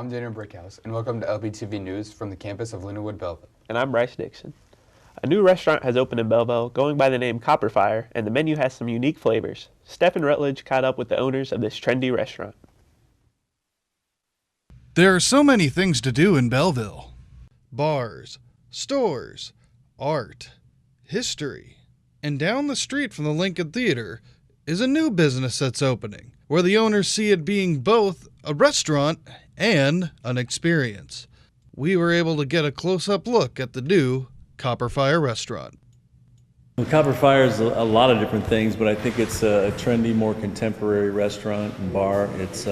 I'm Daniel Brickhouse, and welcome to LBTV News from the campus of Lindenwood Belleville. And I'm Bryce Dixon. A new restaurant has opened in Belleville going by the name Copperfire, and the menu has some unique flavors. Stephen Rutledge caught up with the owners of this trendy restaurant. There are so many things to do in Belleville. Bars, stores, art, history. And down the street from the Lincoln Theater is a new business that's opening, where the owners see it being both a restaurant and an experience. We were able to get a close-up look at the new Copperfire restaurant. Well, Copperfire is a lot of different things, but I think it's a trendy, more contemporary restaurant and bar. It's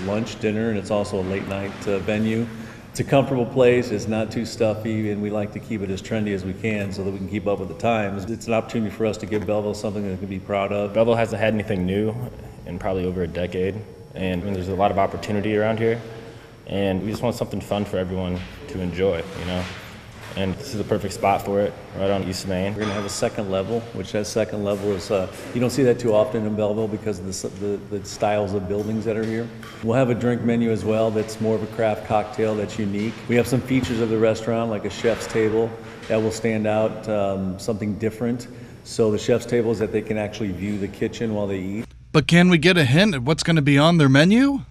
lunch, dinner, and it's also a late-night venue. It's a comfortable place, it's not too stuffy, and we like to keep it as trendy as we can so that we can keep up with the times. It's an opportunity for us to give Belleville something that we can be proud of. Belleville hasn't had anything new in probably over a decade, and there's a lot of opportunity around here, and we just want something fun for everyone to enjoy, you know? And this is the perfect spot for it, right on East Main. We're going to have a second level, which that second level is, you don't see that too often in Belleville because of the styles of buildings that are here. We'll have a drink menu as well that's more of a craft cocktail that's unique. We have some features of the restaurant like a chef's table that will stand out, something different. So the chef's table is that they can actually view the kitchen while they eat. But can we get a hint at what's going to be on their menu?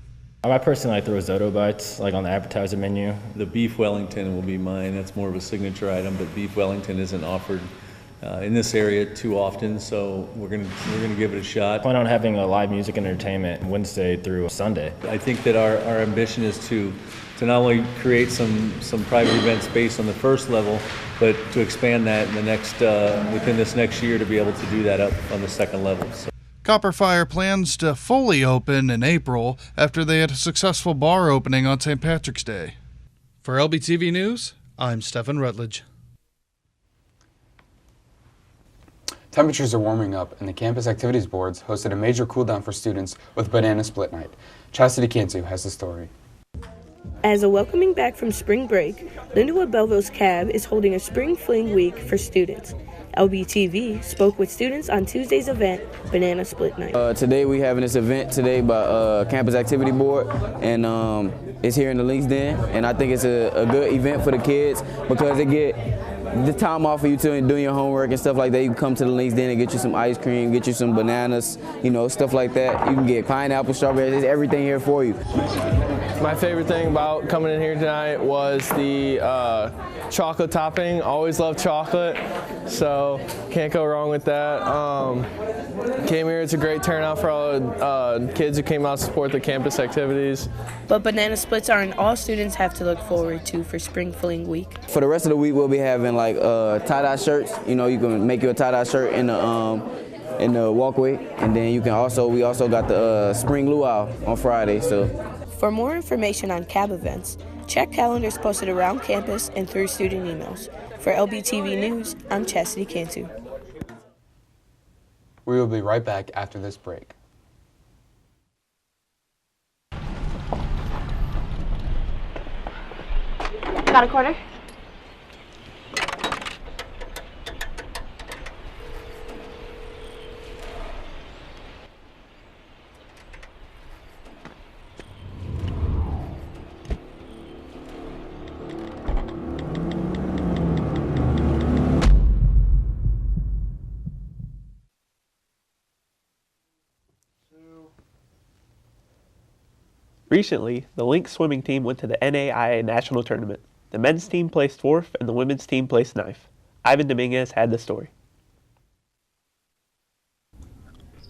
I personally like the risotto bites, like on the appetizer menu. The beef Wellington will be mine. That's more of a signature item, but beef Wellington isn't offered in this area too often, so we're gonna give it a shot. I plan on having a live music and entertainment Wednesday through Sunday. I think that our ambition is to not only create some private event space on the first level, but to expand that in the next within this next year to be able to do that up on the second level. So. Copperfire plans to fully open in April after they had a successful bar opening on St. Patrick's Day. For LBTV News, I'm Stephen Rutledge. Temperatures are warming up, and the campus activities boards hosted a major cool-down for students with Banana Split Night. Chastity Cantu has the story. As a welcoming back from spring break, Lindenwood Belleville's CAB is holding a Spring Fling Week for students. LBTV spoke with students on Tuesday's event, Banana Split Night. Today we having this event today by Campus Activity Board, and it's here in the Links Den, and I think it's a good event for the kids because they get the time off for you to doing your homework and stuff like that. You can come to the Links Den and get you some ice cream, get you some bananas, you know, stuff like that. You can get pineapple, strawberries, there's everything here for you. My favorite thing about coming in here tonight was the chocolate topping. Always love chocolate, so can't go wrong with that. Came here, it's a great turnout for all the kids who came out to support the campus activities. But banana splits aren't all students have to look forward to for Spring Fling Week. For the rest of the week, we'll be having like tie-dye shirts. You know, you can make you a tie-dye shirt in the walkway, and then we also got the spring luau on Friday. So. For more information on CAB events, check calendars posted around campus and through student emails. For LBTV News, I'm Chastity Cantu. We will be right back after this break. Got a quarter? Recently, the Lynx swimming team went to the NAIA National Tournament. The men's team placed 4th and the women's team placed 9th. Ivan Dominguez had the story.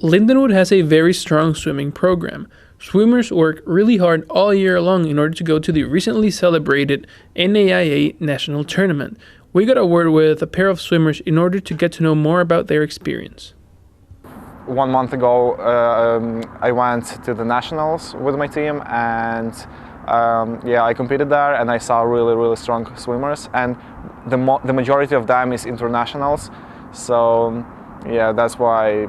Lindenwood has a very strong swimming program. Swimmers work really hard all year long in order to go to the recently celebrated NAIA National Tournament. We got a word with a pair of swimmers in order to get to know more about their experience. 1 month ago, I went to the nationals with my team, and I competed there, and I saw really strong swimmers, and the majority of them is internationals. So yeah, that's why,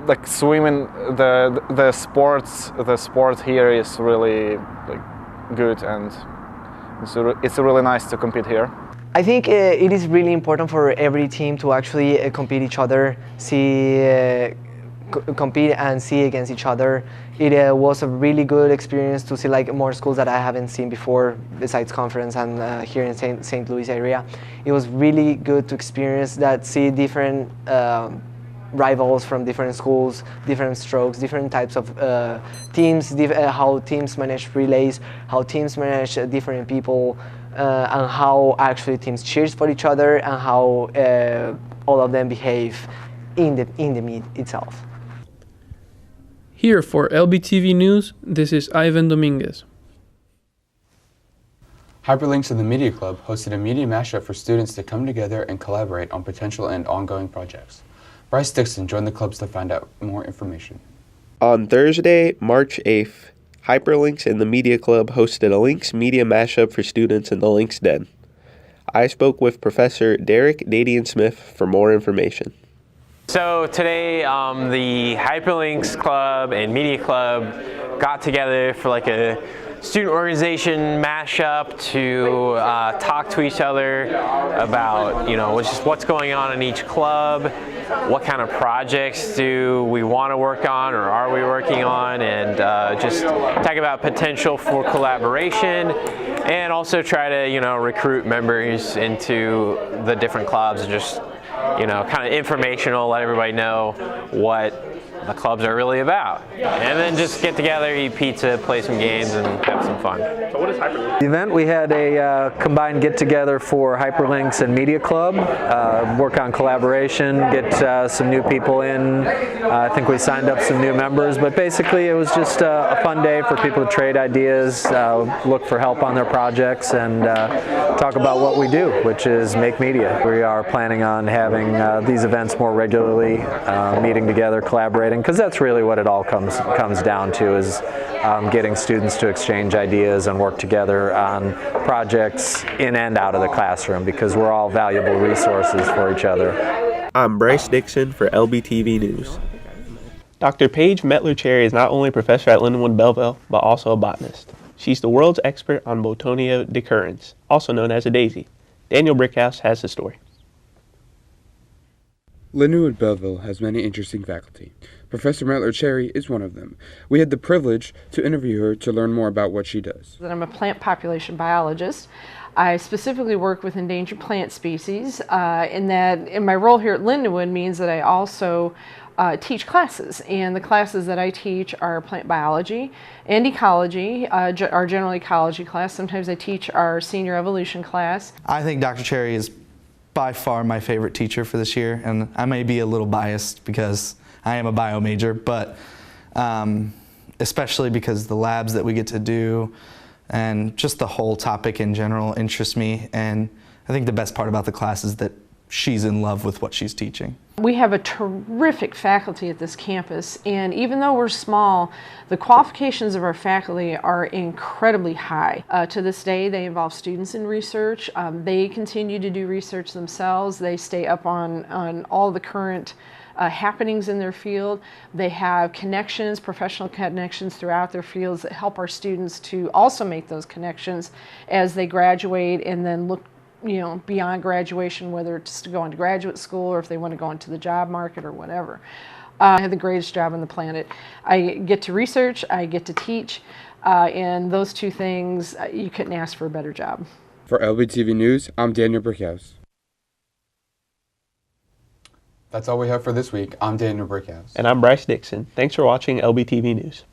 like, swimming, the sport here is really like good, and it's really nice to compete here. I think it is really important for every team to actually compete each other, see compete and see against each other. It was a really good experience to see like more schools that I haven't seen before besides conference and here in St. Louis area. It was really good to experience that, see different rivals from different schools, different strokes, different types of teams, how teams manage relays, how teams manage different people, and how actually teams cheers for each other and how all of them behave in the meet itself. Here for LBTV News, this is Ivan Dominguez. Hyperlinks and the Media Club hosted a media mashup for students to come together and collaborate on potential and ongoing projects. Bryce Dixon joined the clubs to find out more information. On Thursday, March 8th, Hyperlinks and the Media Club hosted a Links media mashup for students in the Links Den. I spoke with Professor Derek Dadian-Smith for more information. So today, the Hyperlinks Club and Media Club got together for like a student organization mashup to talk to each other about, just what's going on in each club, what kind of projects do we want to work on or are we working on, and just talk about potential for collaboration, and also try to, recruit members into the different clubs and just, kind of informational, let everybody know what the clubs are really about. And then just get together, eat pizza, play some games, and have some fun. So what is Hyperlinks? The event, we had a combined get-together for Hyperlinks and Media Club, work on collaboration, get some new people in. I think we signed up some new members, but basically it was just a fun day for people to trade ideas, look for help on their projects, and talk about what we do, which is make media. We are planning on having these events more regularly, meeting together, collaborating, because that's really what it all comes down to, is getting students to exchange ideas and work together on projects in and out of the classroom, because we're all valuable resources for each other. I'm Bryce Dixon for LBTV News. Dr. Paige Metler-Cherry is not only a professor at Lindenwood Belleville, but also a botanist. She's the world's expert on Botonia decurrens, also known as a daisy. Daniel Brickhouse has the story. Lindenwood Belleville has many interesting faculty. Professor Metler-Cherry is one of them. We had the privilege to interview her to learn more about what she does. I'm a plant population biologist. I specifically work with endangered plant species, and my role here at Lindenwood means that I also teach classes, and the classes that I teach are plant biology and ecology, our general ecology class. Sometimes I teach our senior evolution class. I think Dr. Cherry is by far my favorite teacher for this year, and I may be a little biased because I am a bio major, but especially because the labs that we get to do and just the whole topic in general interests me, and I think the best part about the class is that she's in love with what she's teaching. We have a terrific faculty at this campus, and even though we're small, the qualifications of our faculty are incredibly high. To this day, they involve students in research. They continue to do research themselves. They stay up on all the current happenings in their field. They have connections, professional connections throughout their fields that help our students to also make those connections as they graduate and then look beyond graduation, whether it's to go into graduate school or if they want to go into the job market or whatever. I have the greatest job on the planet. I get to research, I get to teach, and those two things, you couldn't ask for a better job. For LBTV News, I'm Daniel Brickhouse. That's all we have for this week. I'm Daniel Brickhouse. And I'm Bryce Dixon. Thanks for watching LBTV News.